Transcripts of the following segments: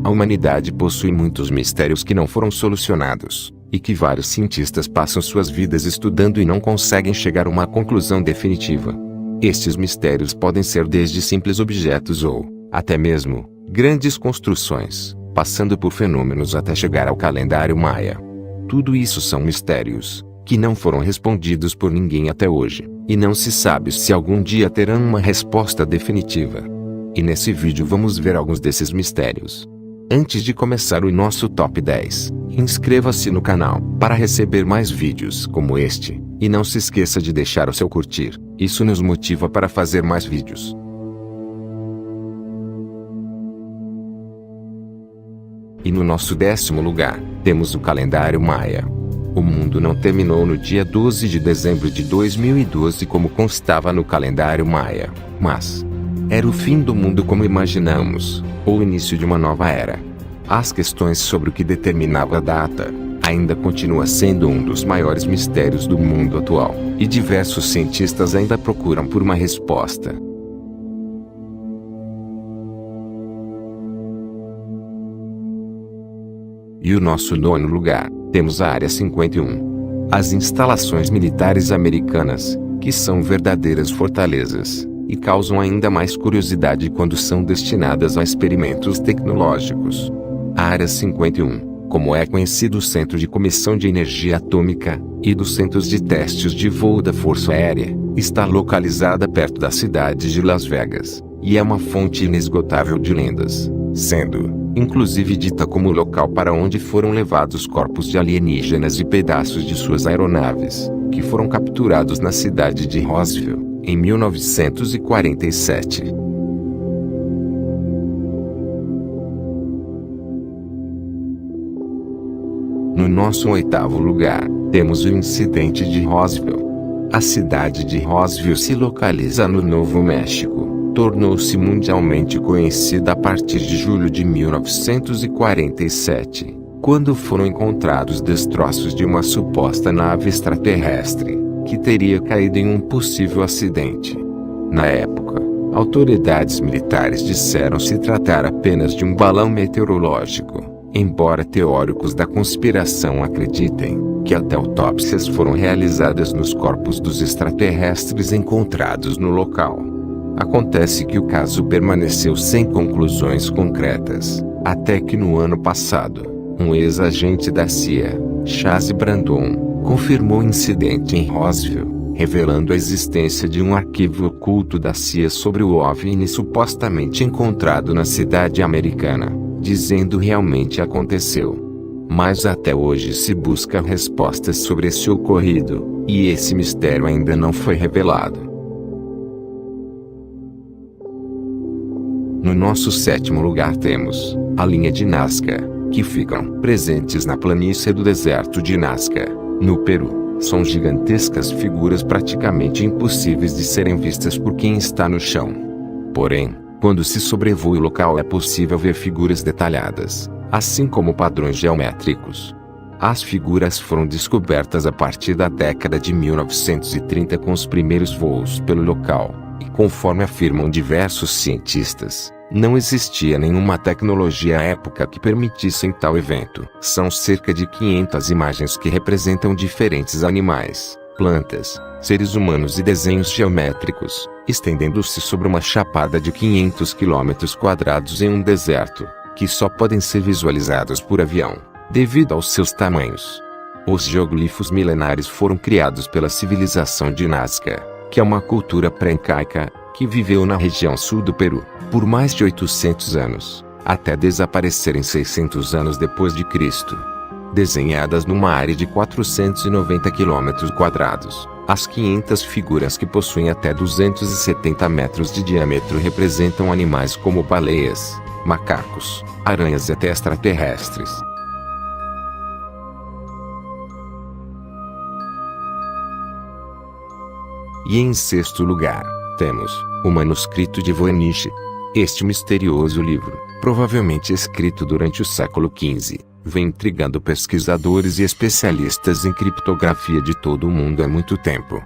A humanidade possui muitos mistérios que não foram solucionados, e que vários cientistas passam suas vidas estudando e não conseguem chegar a uma conclusão definitiva. Estes mistérios podem ser desde simples objetos ou, até mesmo, grandes construções, passando por fenômenos até chegar ao calendário maia. Tudo isso são mistérios, que não foram respondidos por ninguém até hoje, e não se sabe se algum dia terão uma resposta definitiva. E nesse vídeo vamos ver alguns desses mistérios. Antes de começar o nosso top 10, inscreva-se no canal para receber mais vídeos como este, e não se esqueça de deixar o seu curtir, isso nos motiva para fazer mais vídeos. E no nosso 10º lugar, temos o calendário maia. O mundo não terminou no dia 12 de dezembro de 2012 como constava no calendário maia, mas era o fim do mundo como imaginamos, ou o início de uma nova era. As questões sobre o que determinava a data ainda continua sendo um dos maiores mistérios do mundo atual, e diversos cientistas ainda procuram por uma resposta. E o nosso 9º lugar, temos a Área 51. As instalações militares americanas, que são verdadeiras fortalezas, e causam ainda mais curiosidade quando são destinadas a experimentos tecnológicos. A Área 51, como é conhecido o Centro de Comissão de Energia Atômica, e dos Centros de Testes de Voo da Força Aérea, está localizada perto da cidade de Las Vegas, e é uma fonte inesgotável de lendas, sendo, inclusive dita como o local para onde foram levados corpos de alienígenas e pedaços de suas aeronaves, que foram capturados na cidade de Roswell, em 1947. No nosso 8º lugar, temos o incidente de Roswell. A cidade de Roswell se localiza no Novo México. Tornou-se mundialmente conhecida a partir de julho de 1947, quando foram encontrados destroços de uma suposta nave extraterrestre, que teria caído em um possível acidente. Na época, autoridades militares disseram se tratar apenas de um balão meteorológico, embora teóricos da conspiração acreditem que até autópsias foram realizadas nos corpos dos extraterrestres encontrados no local. Acontece que o caso permaneceu sem conclusões concretas, até que no ano passado, um ex-agente da CIA, Chase Brandon, confirmou o incidente em Roswell, revelando a existência de um arquivo oculto da CIA sobre o OVNI supostamente encontrado na cidade americana, dizendo realmente aconteceu. Mas até hoje se busca respostas sobre esse ocorrido, e esse mistério ainda não foi revelado. No nosso 7º lugar temos a linha de Nazca, que ficam presentes na planície do deserto de Nazca, no Peru. São gigantescas figuras praticamente impossíveis de serem vistas por quem está no chão. Porém, quando se sobrevoa o local é possível ver figuras detalhadas, assim como padrões geométricos. As figuras foram descobertas a partir da década de 1930 com os primeiros voos pelo local. E conforme afirmam diversos cientistas, não existia nenhuma tecnologia à época que permitisse tal evento. São cerca de 500 imagens que representam diferentes animais, plantas, seres humanos e desenhos geométricos, estendendo-se sobre uma chapada de 500 km² em um deserto, que só podem ser visualizados por avião, devido aos seus tamanhos. Os geoglifos milenares foram criados pela civilização de Nazca, que é uma cultura pré-incaica, que viveu na região sul do Peru, por mais de 800 anos, até desaparecer em 600 anos depois de Cristo. Desenhadas numa área de 490 km², as 500 figuras que possuem até 270 metros de diâmetro representam animais como baleias, macacos, aranhas e até extraterrestres. E em 6º lugar, temos o manuscrito de Voynich. Este misterioso livro, provavelmente escrito durante o século XV, vem intrigando pesquisadores e especialistas em criptografia de todo o mundo há muito tempo.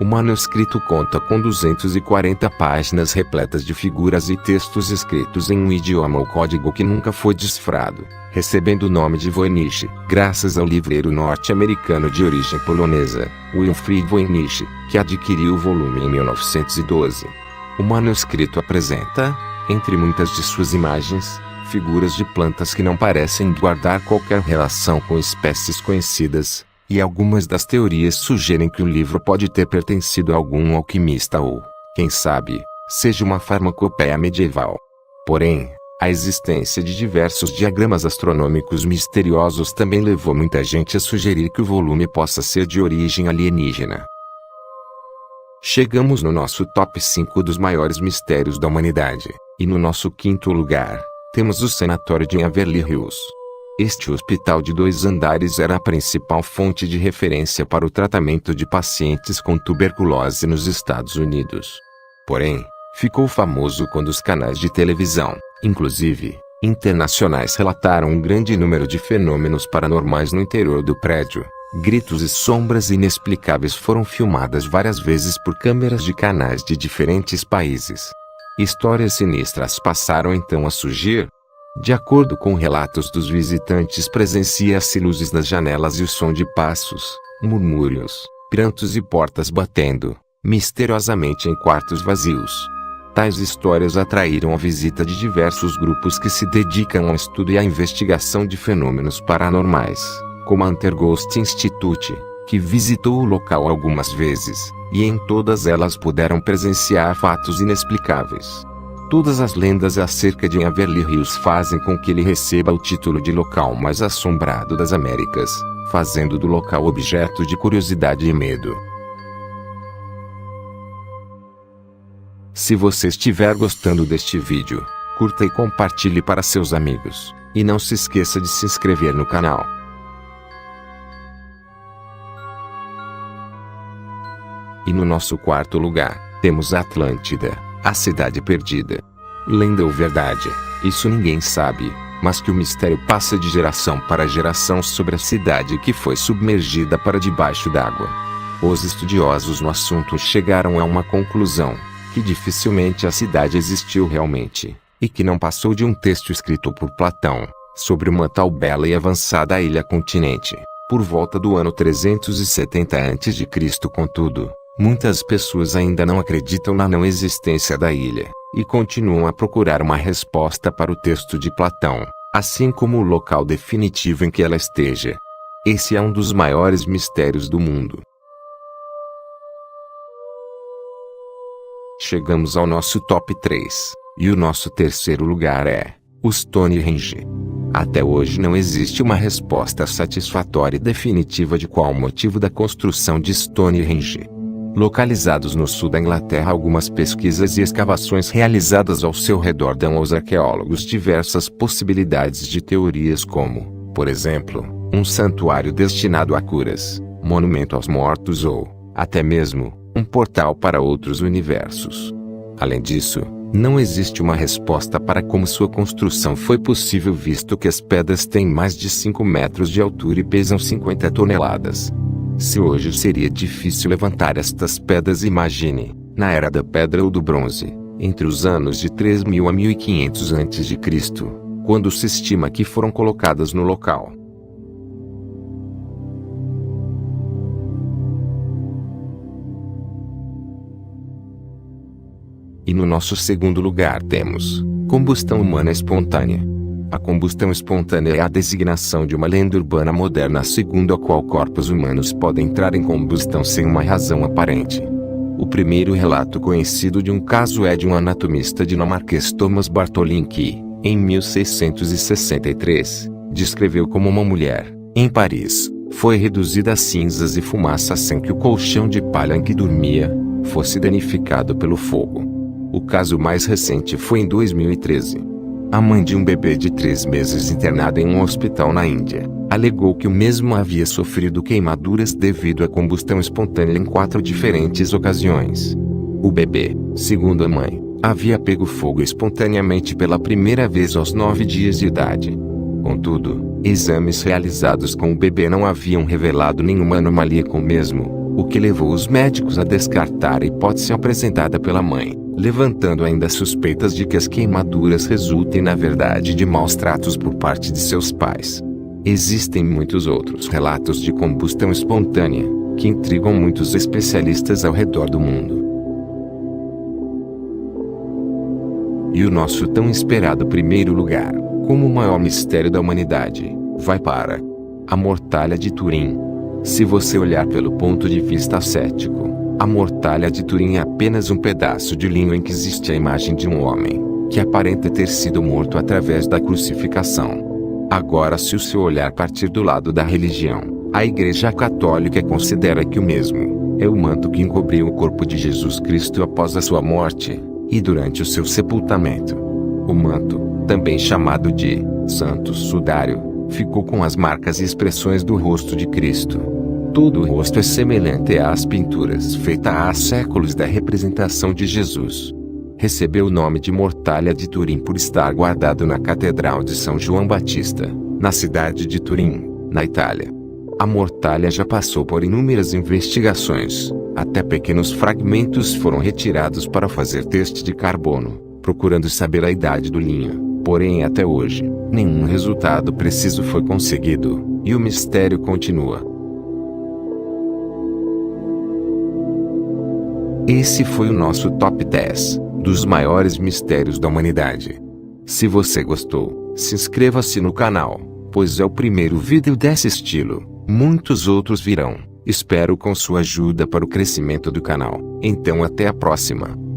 O manuscrito conta com 240 páginas repletas de figuras e textos escritos em um idioma ou código que nunca foi decifrado, recebendo o nome de Voynich, graças ao livreiro norte-americano de origem polonesa, Wilfrid Voynich, que adquiriu o volume em 1912. O manuscrito apresenta, entre muitas de suas imagens, figuras de plantas que não parecem guardar qualquer relação com espécies conhecidas, e algumas das teorias sugerem que o livro pode ter pertencido a algum alquimista ou, quem sabe, seja uma farmacopeia medieval. Porém, a existência de diversos diagramas astronômicos misteriosos também levou muita gente a sugerir que o volume possa ser de origem alienígena. Chegamos no nosso top 5 dos maiores mistérios da humanidade, e no nosso quinto lugar, temos o sanatório de Waverly Hills. Este hospital de 2 andares era a principal fonte de referência para o tratamento de pacientes com tuberculose nos Estados Unidos. Porém, ficou famoso quando os canais de televisão, inclusive internacionais, relataram um grande número de fenômenos paranormais no interior do prédio. Gritos e sombras inexplicáveis foram filmadas várias vezes por câmeras de canais de diferentes países. Histórias sinistras passaram então a surgir. De acordo com relatos dos visitantes, presencia-se luzes nas janelas e o som de passos, murmúrios, prantos e portas batendo, misteriosamente em quartos vazios. Tais histórias atraíram a visita de diversos grupos que se dedicam ao estudo e à investigação de fenômenos paranormais, como a Anterghost Institute, que visitou o local algumas vezes, e em todas elas puderam presenciar fatos inexplicáveis. Todas as lendas acerca de Waverly Hills fazem com que ele receba o título de local mais assombrado das Américas, fazendo do local objeto de curiosidade e medo. Se você estiver gostando deste vídeo, curta e compartilhe para seus amigos, e não se esqueça de se inscrever no canal. E no nosso quarto lugar, temos a Atlântida, a cidade perdida. Lenda ou verdade, isso ninguém sabe, mas que o mistério passa de geração para geração sobre a cidade que foi submergida para debaixo d'água. Os estudiosos no assunto chegaram a uma conclusão, que dificilmente a cidade existiu realmente, e que não passou de um texto escrito por Platão, sobre uma tal bela e avançada ilha-continente, por volta do ano 370 a.C. Contudo, muitas pessoas ainda não acreditam na não existência da ilha, e continuam a procurar uma resposta para o texto de Platão, assim como o local definitivo em que ela esteja. Esse é um dos maiores mistérios do mundo. Chegamos ao nosso top 3, e o nosso terceiro lugar é o Stonehenge. Até hoje não existe uma resposta satisfatória e definitiva de qual o motivo da construção de Stonehenge. Localizados no sul da Inglaterra, algumas pesquisas e escavações realizadas ao seu redor dão aos arqueólogos diversas possibilidades de teorias como, por exemplo, um santuário destinado a curas, monumento aos mortos ou, até mesmo, um portal para outros universos. Além disso, não existe uma resposta para como sua construção foi possível, visto que as pedras têm mais de 5 metros de altura e pesam 50 toneladas. Se hoje seria difícil levantar estas pedras, imagine, na Era da Pedra ou do Bronze, entre os anos de 3.000 a 1.500 a.C., quando se estima que foram colocadas no local. E no nosso segundo lugar temos combustão humana espontânea. A combustão espontânea é a designação de uma lenda urbana moderna segundo a qual corpos humanos podem entrar em combustão sem uma razão aparente. O primeiro relato conhecido de um caso é de um anatomista dinamarquês Thomas Bartholin que, em 1663, descreveu como uma mulher, em Paris, foi reduzida a cinzas e fumaça sem que o colchão de palha em que dormia fosse danificado pelo fogo. O caso mais recente foi em 2013. A mãe de um bebê de 3 meses internada em um hospital na Índia, alegou que o mesmo havia sofrido queimaduras devido à combustão espontânea em 4 diferentes ocasiões. O bebê, segundo a mãe, havia pego fogo espontaneamente pela primeira vez aos 9 dias de idade. Contudo, exames realizados com o bebê não haviam revelado nenhuma anomalia com o mesmo. o que levou os médicos a descartar a hipótese apresentada pela mãe, levantando ainda suspeitas de que as queimaduras resultem na verdade de maus tratos por parte de seus pais. Existem muitos outros relatos de combustão espontânea, que intrigam muitos especialistas ao redor do mundo. E o nosso tão esperado primeiro lugar, como o maior mistério da humanidade, vai para a mortalha de Turim. Se você olhar pelo ponto de vista cético, a mortalha de Turim é apenas um pedaço de linho em que existe a imagem de um homem, que aparenta ter sido morto através da crucificação. Agora, se o seu olhar partir do lado da religião, a Igreja Católica considera que o mesmo é o manto que encobriu o corpo de Jesus Cristo após a sua morte e durante o seu sepultamento. O manto, também chamado de Santo Sudário, ficou com as marcas e expressões do rosto de Cristo. Todo o rosto é semelhante às pinturas feitas há séculos da representação de Jesus. Recebeu o nome de Mortalha de Turim por estar guardado na Catedral de São João Batista, na cidade de Turim, na Itália. A mortalha já passou por inúmeras investigações, até pequenos fragmentos foram retirados para fazer teste de carbono, procurando saber a idade do linho. Porém, até hoje, nenhum resultado preciso foi conseguido, e o mistério continua. Esse foi o nosso Top 10 dos maiores mistérios da humanidade. Se você gostou, se inscreva-se no canal, pois é o primeiro vídeo desse estilo. Muitos outros virão. Espero com sua ajuda para o crescimento do canal. Então até a próxima.